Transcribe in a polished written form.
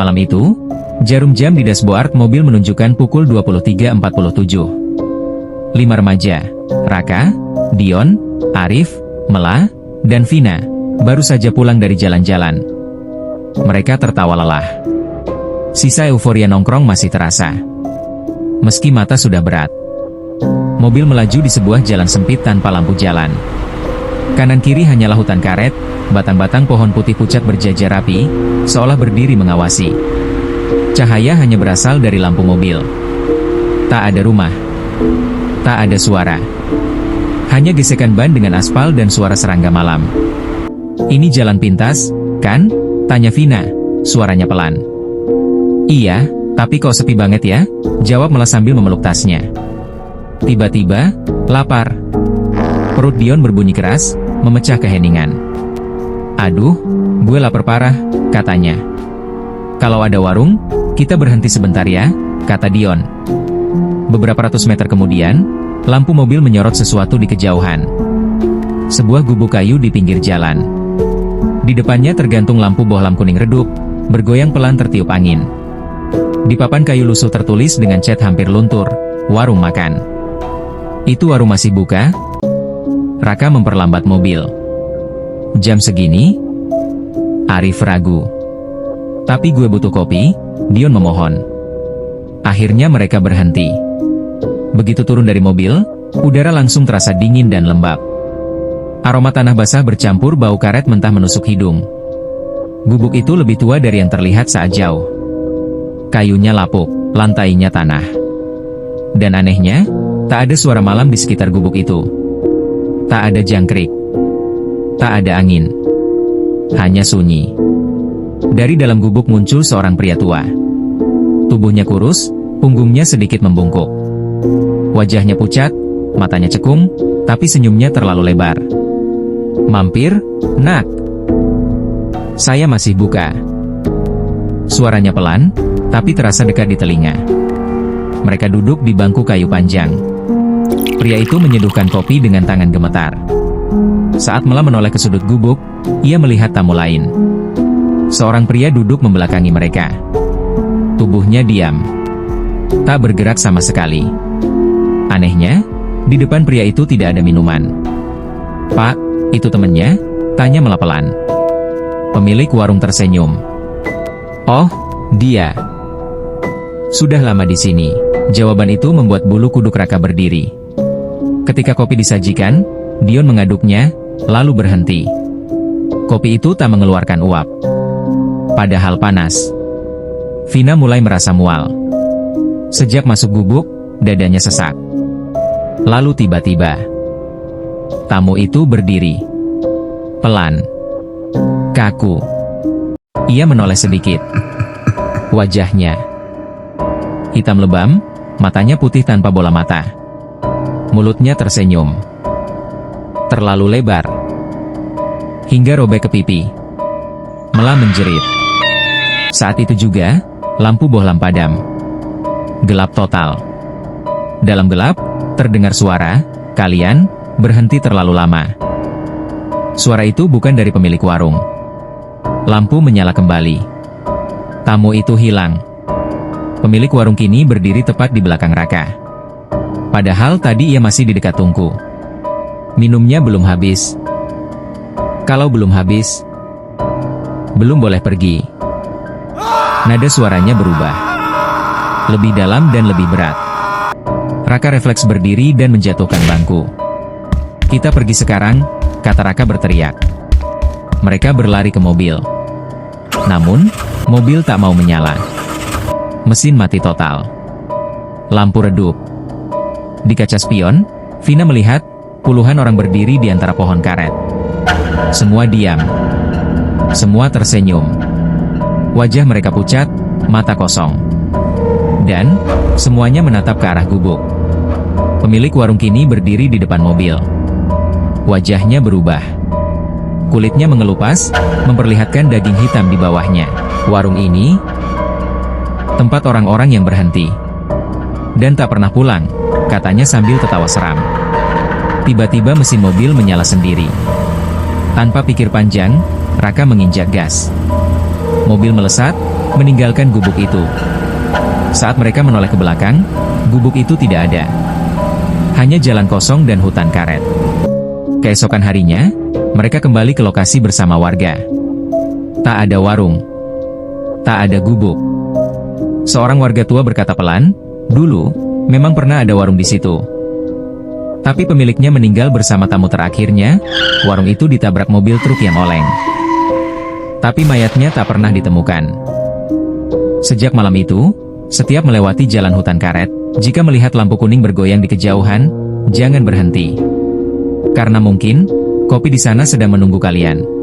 Malam itu, jarum jam di dashboard mobil menunjukkan pukul 23.47. 5 remaja, Raka, Dion, Arif, Mela, dan Vina, baru saja pulang dari jalan-jalan. Mereka tertawa lelah. Sisa euforia nongkrong masih terasa. Meski mata sudah berat. Mobil melaju di sebuah jalan sempit tanpa lampu jalan. Kanan kiri hanyalah hutan karet, batang-batang pohon putih pucat berjajar rapi, seolah berdiri mengawasi. Cahaya hanya berasal dari lampu mobil. Tak ada rumah. Tak ada suara. Hanya gesekan ban dengan aspal dan suara serangga malam. Ini jalan pintas, kan? Tanya Vina, suaranya pelan. Iya, tapi kok sepi banget ya? Jawab Mela sambil memeluk tasnya. Tiba-tiba, lapar. Perut Dion berbunyi keras, memecah keheningan. Aduh, gue lapar parah, katanya. Kalau ada warung, kita berhenti sebentar ya, kata Dion. Beberapa ratus meter kemudian, lampu mobil menyorot sesuatu di kejauhan. Sebuah gubuk kayu di pinggir jalan. Di depannya tergantung lampu bohlam kuning redup, bergoyang pelan tertiup angin. Di papan kayu lusuh tertulis dengan cat hampir luntur, warung makan. Itu warung masih buka? Raka memperlambat mobil. Jam segini? Arif ragu. Tapi gue butuh kopi, Dion memohon. Akhirnya mereka berhenti. Begitu turun dari mobil, udara langsung terasa dingin dan lembab. Aroma tanah basah bercampur bau karet mentah menusuk hidung. Gubuk itu lebih tua dari yang terlihat saat jauh. Kayunya lapuk, lantainya tanah. Dan anehnya, tak ada suara malam di sekitar gubuk itu. Tak ada jangkrik. Tak ada angin. Hanya sunyi. Dari dalam gubuk muncul seorang pria tua. Tubuhnya kurus, punggungnya sedikit membungkuk. Wajahnya pucat, matanya cekung, tapi senyumnya terlalu lebar. Mampir, nak. Saya masih buka. Suaranya pelan, tapi terasa dekat di telinga. Mereka duduk di bangku kayu panjang. Pria itu menyeduhkan kopi dengan tangan gemetar. Saat Mela menoleh ke sudut gubuk, ia melihat tamu lain. Seorang pria duduk membelakangi mereka. Tubuhnya diam. Tak bergerak sama sekali. Anehnya, di depan pria itu tidak ada minuman. Pak, itu temannya? Tanya Mela pelan. Pemilik warung tersenyum. Oh, dia. Sudah lama di sini. Jawaban itu membuat bulu kuduk Raka berdiri. Ketika kopi disajikan, Dion mengaduknya, lalu berhenti. Kopi itu tak mengeluarkan uap. Padahal panas. Vina mulai merasa mual. Sejak masuk gubuk, dadanya sesak. Lalu tiba-tiba, tamu itu berdiri. Pelan. Kaku. Ia menoleh sedikit. Wajahnya hitam lebam, matanya putih tanpa bola mata. Mulutnya tersenyum. Terlalu lebar. Hingga robek ke pipi. Mela menjerit. Saat itu juga, lampu bohlam padam. Gelap total. Dalam gelap, terdengar suara, kalian, berhenti terlalu lama. Suara itu bukan dari pemilik warung. Lampu menyala kembali. Tamu itu hilang. Pemilik warung kini berdiri tepat di belakang Raka. Padahal tadi ia masih di dekat tungku. Minumnya belum habis. Kalau belum habis, belum boleh pergi. Nada suaranya berubah. Lebih dalam dan lebih berat. Raka refleks berdiri dan menjatuhkan bangku. Kita pergi sekarang, kata Raka berteriak. Mereka berlari ke mobil. Namun, mobil tak mau menyala. Mesin mati total. Lampu redup. Di kaca spion, Vina melihat puluhan orang berdiri di antara pohon karet. Semua diam. Semua tersenyum. Wajah mereka pucat, mata kosong. Dan, semuanya menatap ke arah gubuk. Pemilik warung kini berdiri di depan mobil. Wajahnya berubah. Kulitnya mengelupas, memperlihatkan daging hitam di bawahnya. Warung ini, tempat orang-orang yang berhenti. Dan tak pernah pulang, katanya sambil tertawa seram. Tiba-tiba mesin mobil menyala sendiri. Tanpa pikir panjang, Raka menginjak gas. Mobil melesat, meninggalkan gubuk itu. Saat mereka menoleh ke belakang, gubuk itu tidak ada. Hanya jalan kosong dan hutan karet. Keesokan harinya, mereka kembali ke lokasi bersama warga. Tak ada warung. Tak ada gubuk. Seorang warga tua berkata pelan, "Dulu, memang pernah ada warung di situ. Tapi pemiliknya meninggal bersama tamu terakhirnya, warung itu ditabrak mobil truk yang oleng. Tapi mayatnya tak pernah ditemukan." Sejak malam itu, setiap melewati jalan hutan karet, jika melihat lampu kuning bergoyang di kejauhan, jangan berhenti. Karena mungkin, kopi di sana sedang menunggu kalian.